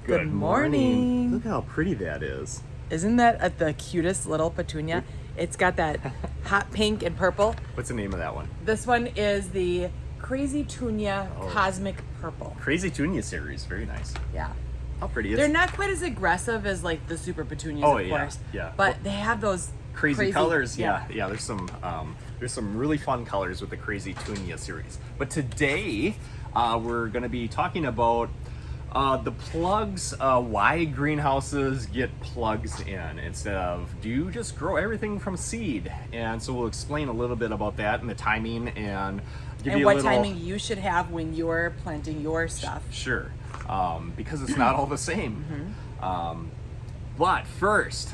Good morning. Look how pretty that is. Isn't that the cutest little petunia? It's got that hot pink and purple. What's the name of that one? This one is the Crazy Tunia Cosmic Purple. Crazy Tunia series. Very nice. Yeah. How pretty is They're it? not quite as aggressive as like the super petunias, Oh, of yeah, course. yeah. But they have those Crazy colors. Yeah. There's some really fun colors with the Crazy Tunia series. But today, we're going to be talking about the plugs, why greenhouses get plugs in instead of do you just grow everything from seed? And so we'll explain a little bit about that and the timing and give you a what little timing you should have when you're planting your stuff. Sure, because it's not all the same. But first,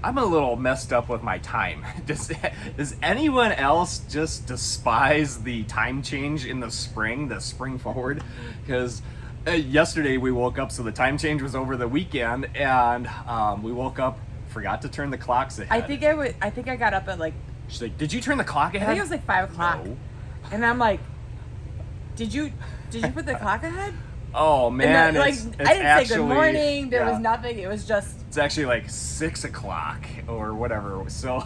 I'm a little messed up with my time. Does anyone else just despise the time change in the spring forward? Because yesterday we woke up, so the time change was over the weekend, and we woke up, forgot to turn the clocks ahead. I think I got up at like. She's like, "Did you turn the clock ahead?" I think it was like 5 o'clock. No. And I'm like, Did you put the clock ahead? Oh man, then, it's I didn't actually, say good morning. There yeah. was nothing. It was just. It's actually like 6 o'clock or whatever. So,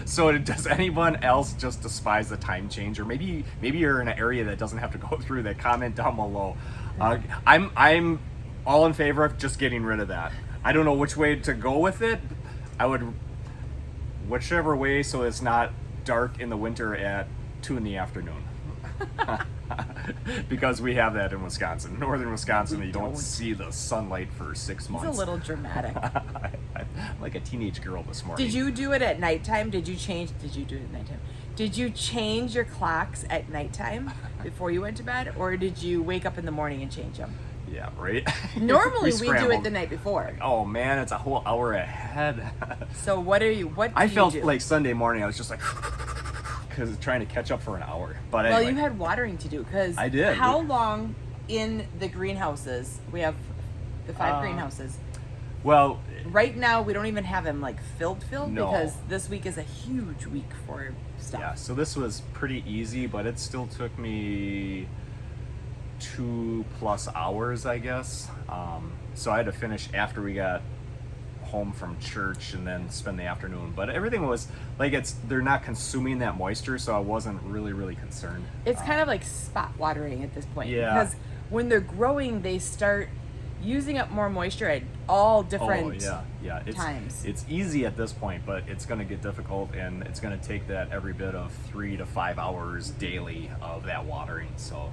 so does anyone else just despise the time change, or maybe you're in an area that doesn't have to go through that? Comment down below. I'm all in favor of just getting rid of that. I don't know which way to go with it. I would whichever way, so it's not dark in the winter at 2 in the afternoon. Because we have that in Wisconsin, northern Wisconsin. You don't see the sunlight for 6 months. It's a little dramatic. I'm like a teenage girl this morning. Did you do it at nighttime? Did you do it at nighttime? Did you change your clocks at nighttime before you went to bed, or did you wake up in the morning and change them? Yeah, right. Normally we do it the night before. Oh man, it's a whole hour ahead. So what do you felt do? like Sunday morning I was just like because trying to catch up for an hour. But well, anyway. you had watering to do because I did. How long in the greenhouses? We have the 5 greenhouses. Well, right now we don't even have them like filled no. because this week is a huge week for stuff. Yeah, so this was pretty easy, but it still took me 2+ hours, I guess. So I had to finish after we got home from church and then spend the afternoon. But everything was like they're not consuming that moisture, so I wasn't really concerned. It's kind of like spot watering at this point. Yeah. Because when they're growing, they start using up more moisture at all different times. It's easy at this point, but it's going to get difficult, and it's going to take that every bit of 3 to 5 hours daily of that watering. So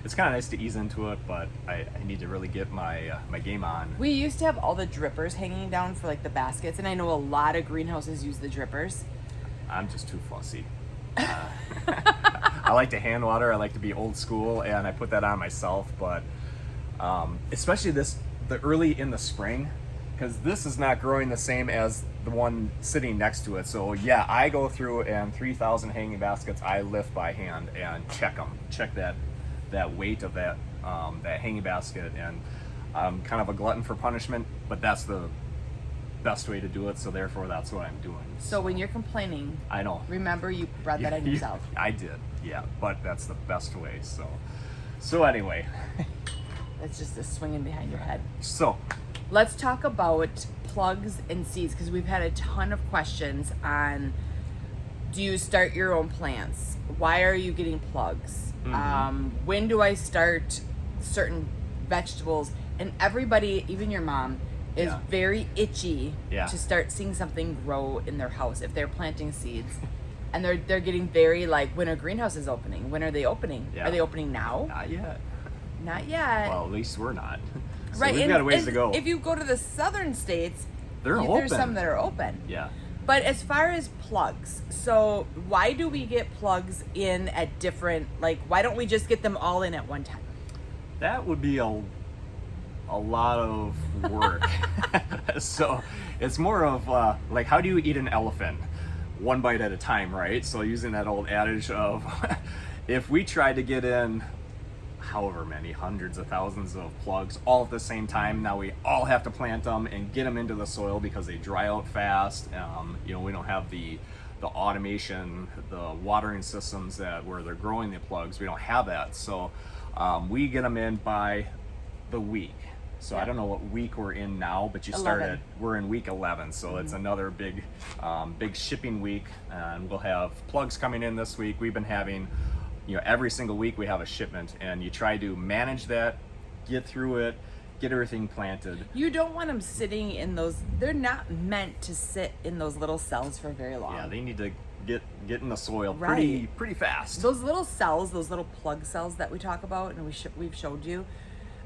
it's kind of nice to ease into it, but I need to really get my game on. We used to have all the drippers hanging down for like the baskets, and I know a lot of greenhouses use the drippers. I'm just too fussy. I like to hand water. I like to be old school, and I put that on myself. But especially the early in the spring, because this is not growing the same as the one sitting next to it. So yeah, I go through and 3,000 hanging baskets I lift by hand and check that weight of that hanging basket, and I'm kind of a glutton for punishment, but that's the best way to do it, so therefore that's what I'm doing. So when you're complaining, I know, remember you brought that on yourself. I did, yeah, but that's the best way. So anyway, that's just a swinging behind your head. So let's talk about plugs and seeds, because we've had a ton of questions on, do you start your own plants? Why are you getting plugs? When do I start certain vegetables? And everybody, even your mom, is very itchy to start seeing something grow in their house if they're planting seeds. And they're getting very like, when a greenhouse is opening? When are they opening? Yeah. Are they opening now? Not yet. Not yet. Well, at least we're not. So right. We've got a ways to go. If you go to the southern states, there's some that are open. Yeah. But as far as plugs, so why do we get plugs in at different, like, why don't we just get them all in at one time? That would be a lot of work. So it's more of like, how do you eat an elephant? One bite at a time, right? So using that old adage of if we tried to get in however many hundreds of thousands of plugs all at the same time, now we all have to plant them and get them into the soil because they dry out fast. We don't have the automation, the watering systems where they're growing the plugs. We don't have that. So We get them in by the week. So I Yeah. don't know what week we're in now, but we're in week 11. So it's another big shipping week, and we'll have plugs coming in this week. We've been having, every single week we have a shipment, and you try to manage that, get through it, get everything planted. You don't want them sitting in those, they're not meant to sit in those little cells for very long. Yeah, they need to get in the soil Right. pretty fast. Those little cells, those little plug cells that we talk about and we've showed you,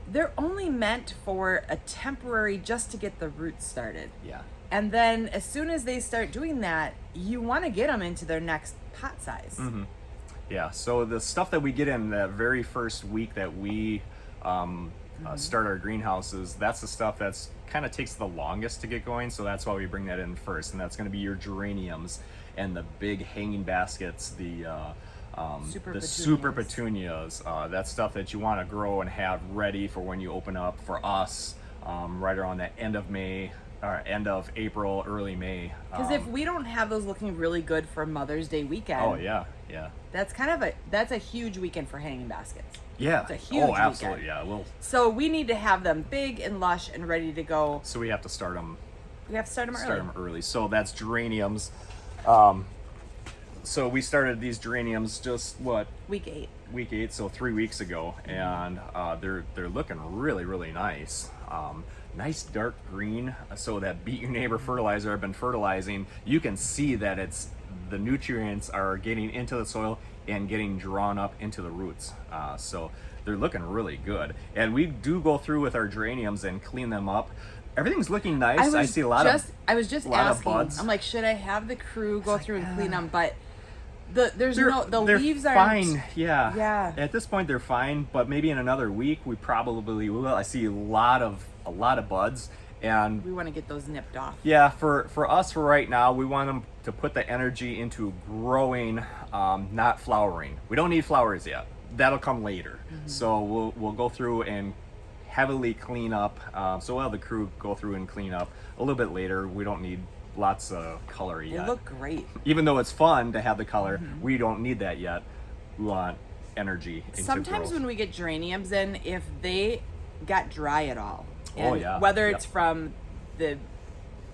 they're only meant for a temporary, just to get the roots started. Yeah. And then as soon as they start doing that, you want to get them into their next pot size. Mm-hmm. Yeah, so the stuff that we get in that very first week that we start our greenhouses, that's the stuff that's kind of takes the longest to get going, so that's why we bring that in first. And that's going to be your geraniums and the big hanging baskets, the super petunias, that stuff that you want to grow and have ready for when you open up for us, right around the end of May, or end of April, early May. Because if we don't have those looking really good for Mother's Day weekend, oh yeah, that's a huge weekend for hanging baskets. yeah, It's a huge absolutely, weekend. yeah. So we need to have them big and lush and ready to go. So we have to start them. We have to start them early. So that's geraniums. So we started these geraniums just Week 8. week 8, so 3 weeks ago, and they're looking really nice. Nice dark green. So that Beat Your Neighbor fertilizer I've been fertilizing, you can see that the nutrients are getting into the soil and getting drawn up into the roots. So they're looking really good. And we do go through with our geraniums and clean them up. Everything's looking nice. I see a lot of asking. buds. I'm like, should I have the crew go through and clean them? But the they're leaves are fine. Yeah. Yeah. At this point, they're fine. But maybe in another week, we probably will. I see a lot of buds, and we want to get those nipped off. yeah, for us for right now, we want them to put the energy into growing, not flowering. We don't need flowers yet. That'll come later. So we'll go through and heavily clean up. So we'll have the crew go through and clean up a little bit later. We don't need lots of color yet. They look great. Even though it's fun to have the color, we don't need that yet. We want energy into Sometimes growth. when we get geraniums in, if they got dry at all, Oh, yeah. whether Yep. it's from the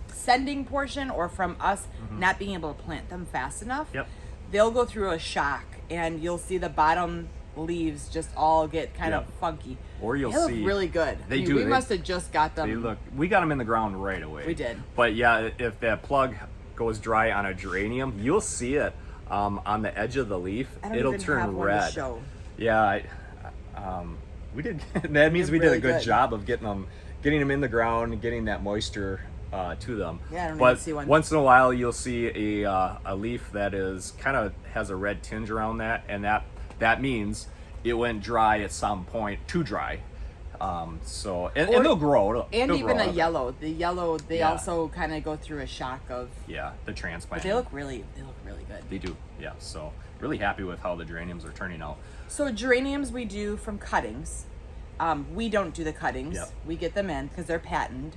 sending portion or from us not being able to plant them fast enough, Yep. they'll go through a shock, and you'll see the bottom leaves just all get kind of Yep. funky. Or you'll They look see really good. They do. We They- must have just got them. We got them in the ground right away. We did. But yeah, if that plug goes dry on a geranium, you'll see it on the edge of the leaf. I don't It'll even turn have one to red. show. Yeah, we did. That means we did really a good good. job of getting them in the ground and getting that moisture to them. Yeah, I don't but even see one. Once in a while, you'll see a leaf that is kind of has a red tinge around that, and that means it went dry at some point, too dry. And they'll grow. And they'll even grow out a of it. yellow. The yellow, they Yeah. also kind of go through a shock of. Yeah, the transplant. But they look really good. They do. Yeah. So really happy with how the geraniums are turning out. So geraniums we do from cuttings. We don't do the cuttings. Yep. We get them in because they're patented.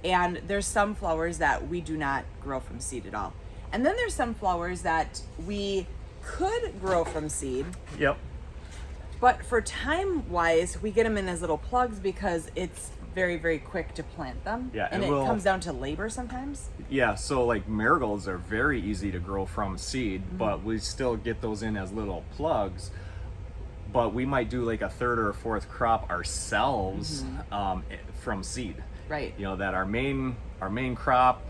And there's some flowers that we do not grow from seed at all. And then there's some flowers that we could grow from seed. Yep. But for time wise, we get them in as little plugs because it's very quick to plant them. Yeah, and and it we'll- comes down to labor sometimes. Yeah, so like marigolds are very easy to grow from seed, but we still get those in as little plugs. But we might do like a third or a fourth crop ourselves from seed. Right. You know, that our main crop,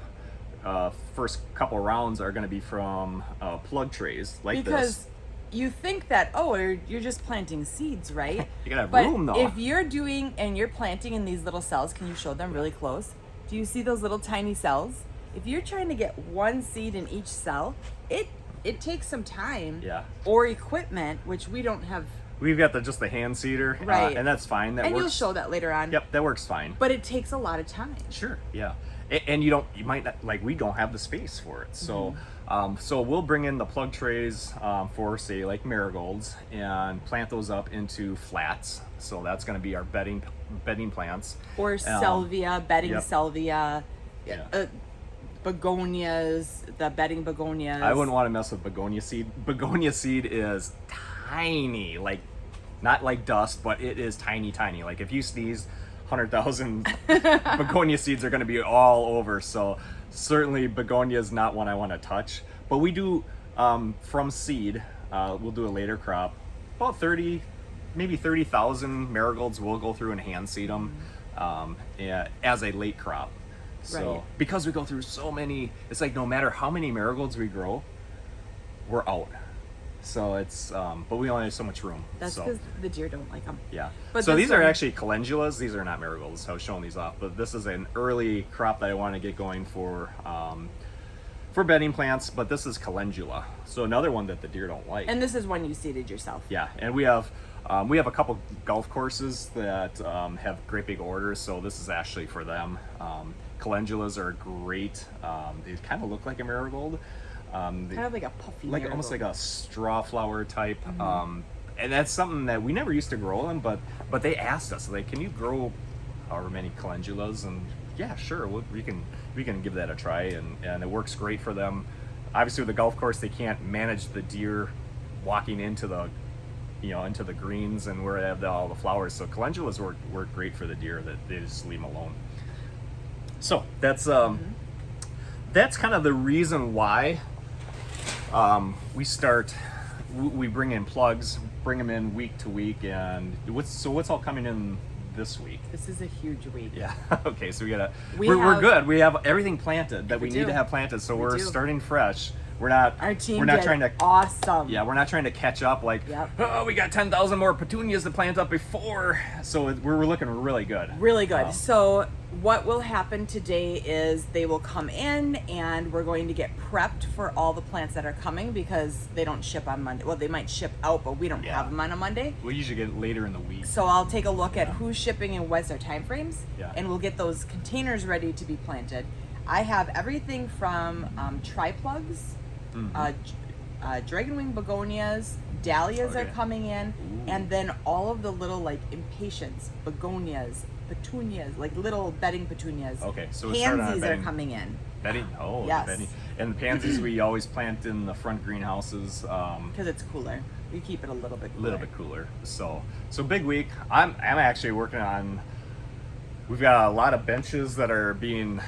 first couple rounds are going to be from plug trays like Because this. you think that, you're just planting seeds, right? You gotta have but room, though. if you're doing and you're planting in these little cells, can you show them really close? Do you see those little tiny cells? If you're trying to get one seed in each cell, it takes some time. Yeah. Or equipment, which we don't have. We've got just the hand seeder, Right. and that's fine. That And works. you'll show that later on. Yep, that works fine. But it takes a lot of time. Sure, yeah. And you might not, like, we don't have the space for it. So so we'll bring in the plug trays for, say, like marigolds, and plant those up into flats. So that's going to be our bedding plants. Or salvia, bedding yep. salvia, Yeah. begonias, the bedding begonias. I wouldn't want to mess with begonia seed. Begonia seed is tiny, like Not like dust, but it is tiny, tiny. Like if you sneeze, 100,000 begonia seeds are going to be all over. So certainly begonia is not one I want to touch. But we do, from seed, we'll do a later crop. About 30, maybe 30,000 marigolds we'll go through and hand seed them as a late crop. So Right. because we go through so many, it's like no matter how many marigolds we grow, we're out. So it's, but we only have so much room. That's so. because the deer don't like them. Yeah. But So this these are one- actually calendulas. These are not marigolds. I was showing these off, but this is an early crop that I want to get going for bedding plants. But this is calendula. So another one that the deer don't like. And this is one you seeded yourself. Yeah, and we have a couple golf courses that have great big orders. So this is actually for them. Calendulas are great. They kind of look like a marigold. Kind of like a puffy Like marigold. almost like a straw flower type, and that's something that we never used to grow them, but they asked us, like, can you grow however many calendulas? And yeah, sure, we can give that a try, and it works great for them. Obviously with the golf course, they can't manage the deer walking into the into the greens and where they have all the flowers, so calendulas work great for the deer, that they just leave them alone. So that's kind of the reason why we bring in plugs, bring them in week to week. And what's all coming in this week? This is a huge week. Yeah. Okay, so we're have- good. We have everything planted that we need do. to have planted, so we're do. starting fresh. We're not We're not trying to awesome. yeah, we're not trying to catch up like, Yep. oh, we got 10,000 more petunias to plant up before. So we're looking really good. Really good. So what will happen today is they will come in and we're going to get prepped for all the plants that are coming, because they don't ship on Monday. Well, they might ship out, but we don't Yeah. have them on a Monday. We usually get later in the week. So I'll take a look at who's shipping and what's their time frames, Yeah. and we'll get those containers ready to be planted. I have everything from tri-plugs, dragon wing begonias, dahlias are Okay. coming in, Ooh. and then all of the little like impatiens, begonias, petunias, like little bedding petunias. Okay, so we're starting on Pansies are bedding. coming in Bedding? Oh, Yes. bedding. And the pansies we always plant in the front greenhouses, because it's cooler. We keep it a little bit a cooler. little bit cooler. So big week. I'm actually working on. We've got a lot of benches that are being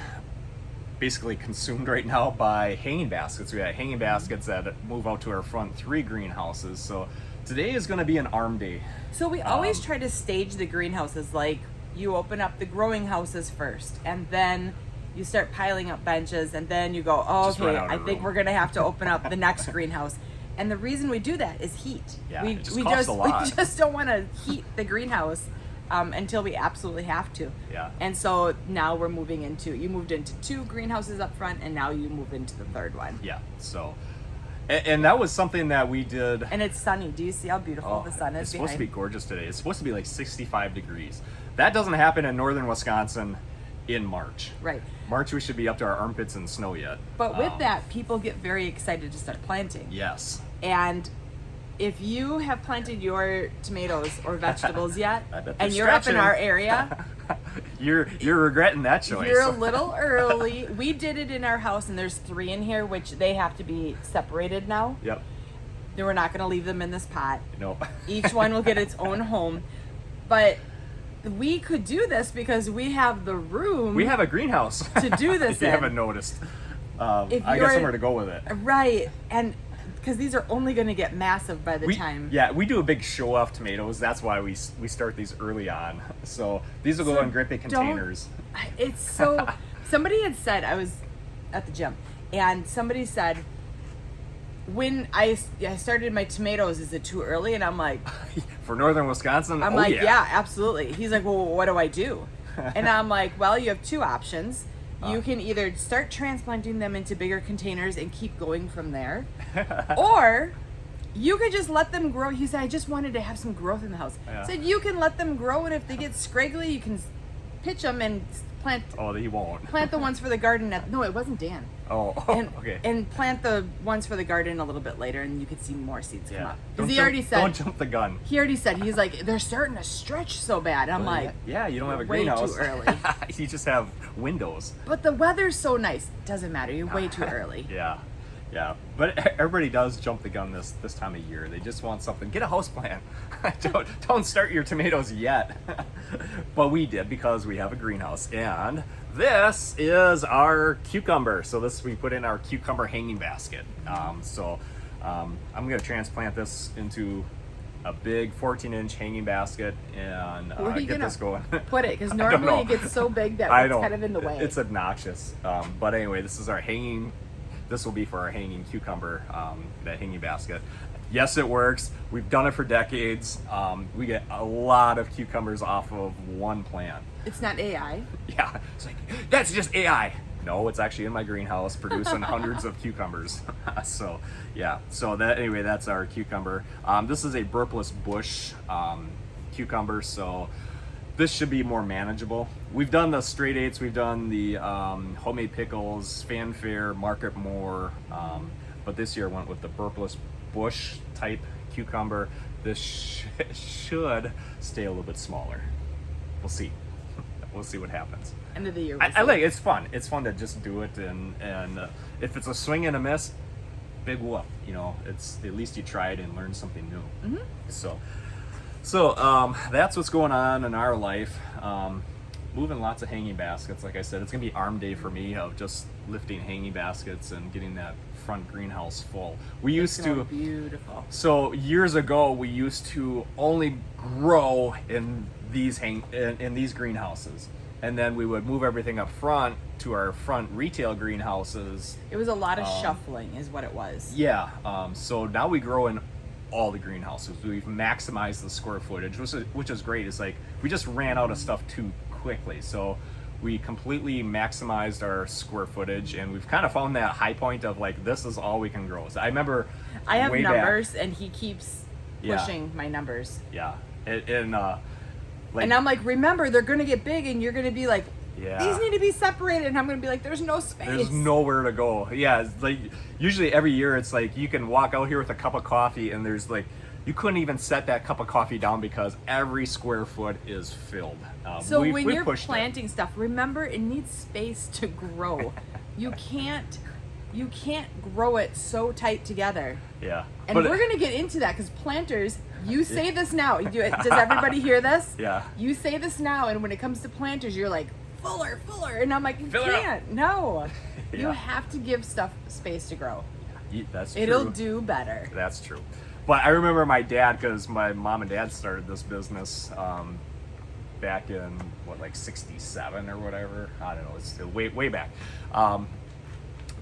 basically consumed right now by hanging baskets. We got hanging baskets that move out to our front 3 greenhouses. So today is going to be an arm day. So we always try to stage the greenhouses, like you open up the growing houses first, and then you start piling up benches, and then you go, oh, Just run okay, out of I think room. we're gonna have to open up the next greenhouse. And the reason we do that is heat. Yeah, we it just costs a lot. we just don't want to heat the greenhouse until we absolutely have to. Yeah. And so now we're moving into, you moved into 2 greenhouses up front, and now you move into the 3rd one. Yeah. So, and that was something that we did. And it's sunny. Do you see how beautiful the sun is It's supposed to behind? be gorgeous today. It's supposed to be like 65 degrees. That doesn't happen in northern Wisconsin in March. Right. March, we should be up to our armpits in snow yet. But with that, people get very excited to start planting. Yes. And if you have planted your tomatoes or vegetables yet, I bet they're and you're up in stretching. our area, You're regretting that choice. you're a little early. We did it in our house, and there's 3 in here, which they have to be separated now. Yep. Then we're not going to leave them in this pot. Nope. Each one will get its own home. But we could do this because we have the room. We have a greenhouse To do this if you in. haven't noticed. If I got you're- somewhere to go with it. Right. And because these are only going to get massive by the time. Yeah, we do a big show off tomatoes. That's why we start these early on. So these will go in great big containers. It's so. Somebody had said, I was at the gym, and somebody said, when I started my tomatoes, is it too early? And I'm like, For northern Wisconsin, I'm oh like, yeah. yeah, absolutely. He's like, well, what do I do? And I'm like, well, you have 2 options. You can either start transplanting them into bigger containers and keep going from there, or you could just let them grow. He said, I just wanted to have some growth in the house. Yeah. Said you can let them grow, and if they get scraggly, you can pitch them and plant Oh, he won't. the ones for the garden. No, it wasn't Dan. Oh, And, okay. and plant the ones for the garden a little bit later, and you could see more seeds come Yeah. up. Don't Because jump- Don't jump the gun. he already said, he's like, they're starting to stretch so bad. I'm like, yeah, you don't have a way too greenhouse. early. You just have windows. but the weather's so nice. Doesn't matter. You're way too early. Yeah. Yeah, but everybody does jump the gun this time of year. They just want something. Get a house plant. don't start your tomatoes yet. But we did because we have a greenhouse. And this is our cucumber. So this we put in our cucumber hanging basket. I'm going to transplant this into a big 14-inch hanging basket and Where are you get gonna this going. put it? Because I don't normally know. it gets so big that I it's know. kind of in the way. It's obnoxious. But anyway, this is our hanging. This will be for our hanging cucumber, that hanging basket. Yes, it works. We've done it for decades. We get a lot of cucumbers off of one plant. It's not AI. Yeah, it's like, that's just AI. No, it's actually in my greenhouse producing hundreds of cucumbers. So, yeah. So anyway, that's our cucumber. This is a burpless bush cucumber, so this should be more manageable. We've done the straight eights, we've done the homemade pickles, fanfare, market more, but this year I went with the burpless bush type cucumber. This should stay a little bit smaller. We'll see. We'll see what happens. End of the year. I like it. It's fun. It's fun to just do it, and if it's a swing and a miss, big whoop. You know, it's at least you tried and learned something new. Mm-hmm. So that's what's going on in our life. Moving lots of hanging baskets. Like I said, it's gonna be arm day for me of just lifting hanging baskets and getting that front greenhouse full. We used to beautiful. So years ago, we used to only grow in these in these greenhouses, and then we would move everything up front to our front retail greenhouses. It was a lot of shuffling, is what it was. Yeah. So now we grow in all the greenhouses. We've maximized the square footage, which is great. It's like we just ran out of stuff too quickly, so we completely maximized our square footage, and we've kind of found that high point of like, this is all we can grow. So I remember I have way numbers, back, and he keeps Yeah. pushing my numbers. Yeah, and like, And I'm like, remember, they're going to get big, and you're going to be like, yeah, these need to be separated. And I'm going to be like, there's no space. there's nowhere to go. Yeah, it's like usually every year it's like you can walk out here with a cup of coffee, and there's like, you couldn't even set that cup of coffee down because every square foot is filled. So when we've you're pushed planting stuff, remember, it needs space to grow. You can't grow it so tight together. Yeah, And we're going to get into that because planters, you say this now. Does everybody hear this? Yeah. You say this now, and when it comes to planters, you're like, fuller. And I'm like, you Fill it up. can't. No. Yeah. You have to give stuff space to grow. That's true. It'll do better. That's true. But I remember my dad, because my mom and dad started this business back in, like 67 or whatever. I don't know, it's still way back.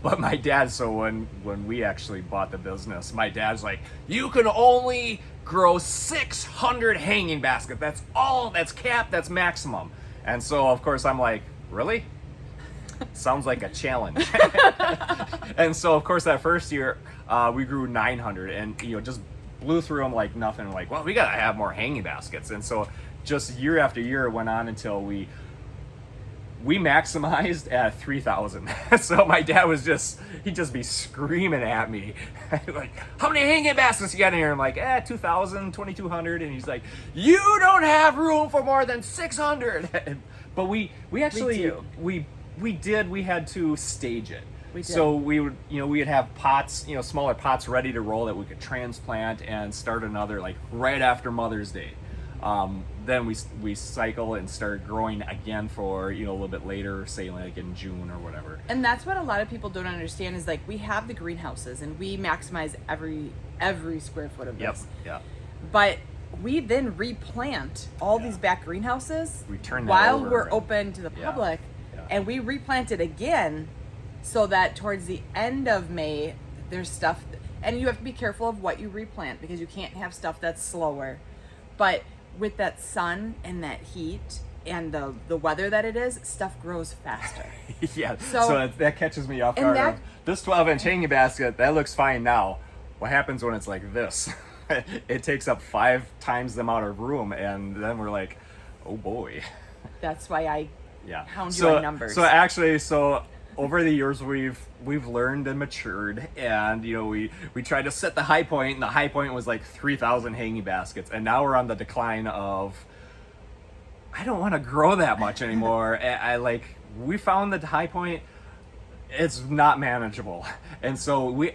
But my dad, so when we actually bought the business, my dad's like, you can only grow 600 hanging baskets. That's all, that's capped, that's maximum. And so, of course, I'm like, really? Sounds like a challenge. And so, of course, that first year, we grew 900 and, just blew through them like nothing. We're like, well, we got to have more hanging baskets. And so just year after year went on until we maximized at 3,000. So my dad he'd just be screaming at me. Like, how many hanging baskets you got in here? I'm like, 2,000, 2,200. And he's like, you don't have room for more than 600. But we actually, we had to stage it. We did. So we would have pots, smaller pots ready to roll that we could transplant and start another, like right after Mother's Day. Then we cycle and start growing again for, a little bit later, say like in June or whatever. And that's what a lot of people don't understand is like we have the greenhouses and we maximize every square foot of this. Yeah. But we then replant all these back greenhouses We turn that while over we're and- open to the Yeah. public, Yeah. and we replant it again so that towards the end of May there's stuff, and you have to be careful of what you replant because you can't have stuff that's slower. But with that sun and that heat and the weather that it is, stuff grows faster. Yeah, So- so that catches me off And guard. that- This 12-inch hanging basket, that looks fine now. What happens when it's like this? It takes up 5 times the amount of room, and then we're like, oh boy. That's why I Yeah. hound you on numbers. So actually, over the years we've learned and matured, and we tried to set the high point, and the high point was like 3,000 hanging baskets, and now we're on the decline of, I don't want to grow that much anymore. We found the high point it's not manageable. And so we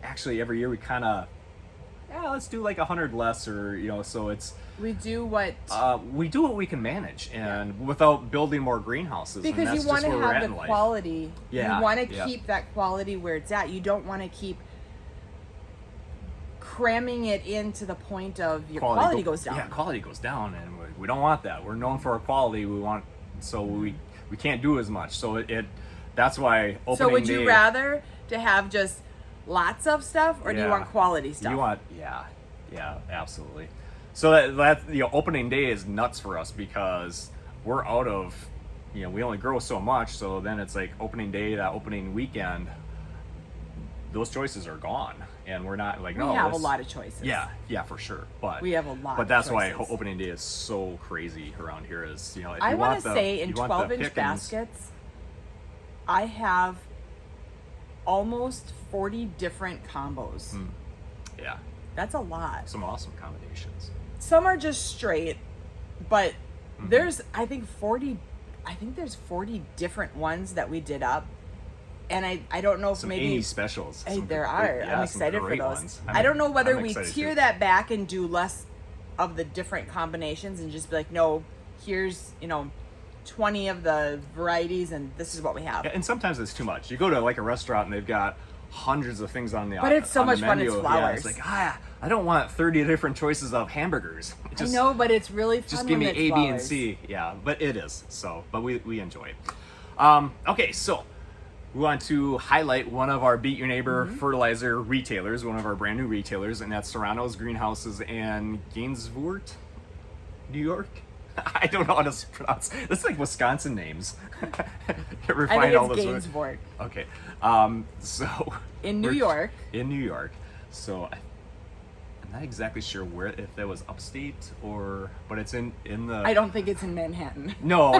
actually every year we kind of, let's do like 100 less, or so it's we do what we can manage, and without building more greenhouses. because and that's you want just to where we're have at the in life. quality. Yeah, You want to yeah. keep that quality where it's at. You don't want to keep cramming it in to the point of your quality goes down. Yeah, quality goes down, and we don't want that. We're known for our quality. We can't do as much. So that's why opening So would you day- rather to have just lots of stuff, or do you Yeah. want quality stuff? You want, yeah, absolutely. So that opening day is nuts for us because we're out of, we only grow so much. So then it's like opening day, that opening weekend, those choices are gone, and we're not like, we have a lot of choices. Yeah, for sure. But We have a lot But of that's why choices. opening day is so crazy around here. Is if I you want want to the- say in you want the 12-inch pickings- baskets, I have almost 40 different combos. Yeah, That's a lot. some awesome combinations. Some are just straight, but Mm-hmm. there's I think there's 40 different ones that we did up. And I don't know if Some maybe 80 specials. Hey, Some there great- are. yeah, I'm some excited for great those. ones. I don't know whether I'm we excited tier too. that back and do less of the different combinations and just be like, no, here's 20 of the varieties, and this is what we have. Yeah, and sometimes it's too much. You go to like a restaurant and they've got hundreds of things on the But it's so on the much fun, it's menu. Yeah, flowers. it's like, I don't want 30 different choices of hamburgers. I know, but it's really fun. Just give me when A, it's B, and flowers. C. Yeah, but it is. So, but we enjoy it. Okay, so we want to highlight one of our Beat Your Neighbor Mm-hmm. fertilizer retailers, one of our brand new retailers, and that's Serrano's Greenhouses in Gainesville, New York. I don't know how to pronounce. This is like Wisconsin names. Ever I find think all it's those words? Gainesville. Okay. So In New we're- York. In New York. So I'm not exactly sure where, if that was upstate but it's in the. I don't think it's in Manhattan. No.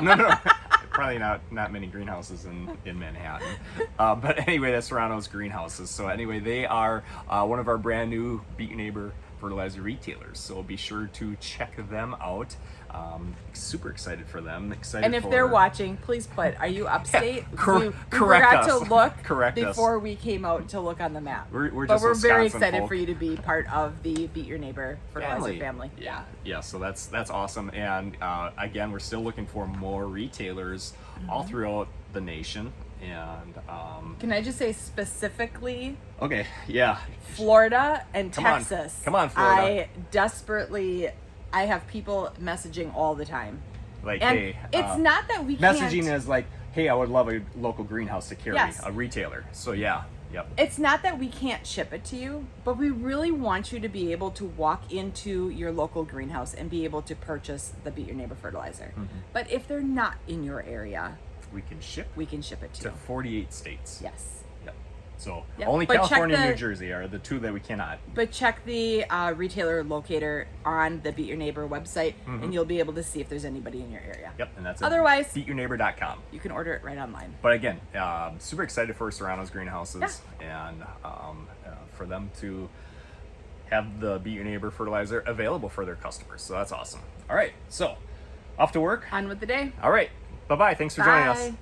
Probably not many greenhouses in Manhattan. But anyway, that's Serrano's Greenhouses. So anyway, they are one of our brand new Beat Your Neighbor fertilizer retailers. So be sure to check them out. Super excited for them. Excited. And if they're watching, please put, are you upstate? we correct forgot us. to look Correct us. before we came out to look on the map. We're but just we're very Wisconsin excited folk. for you to be part of the Beat Your Neighbor fertilizer family. Yeah. So that's awesome. And again, we're still looking for more retailers all throughout the nation. And Can I just say specifically okay, yeah. Florida and Come on. Texas? Come on, Florida. I have people messaging all the time. Like, And hey, it's not that we messaging can't. is like, hey, I would love a local greenhouse to carry, Yes. a retailer. So yeah, yep. It's not that we can't ship it to you, but we really want you to be able to walk into your local greenhouse and be able to purchase the Beat Your Neighbor fertilizer. Mm-hmm. But if they're not in your area, We can ship we can ship it to to you. 48 states. Yes. Yep. So Yep. only But check California and the- New Jersey are the two that we cannot. But check the retailer locator on the Beat Your Neighbor website, and you'll be able to see if there's anybody in your area. Yep, and that's Otherwise- beatyourneighbor.com. You can order it right online. But again, super excited for Serrano's Greenhouses and for them to have the Beat Your Neighbor fertilizer available for their customers. So that's awesome. All right, so off to work. On with the day. All right, bye-bye. Thanks for joining us. Bye.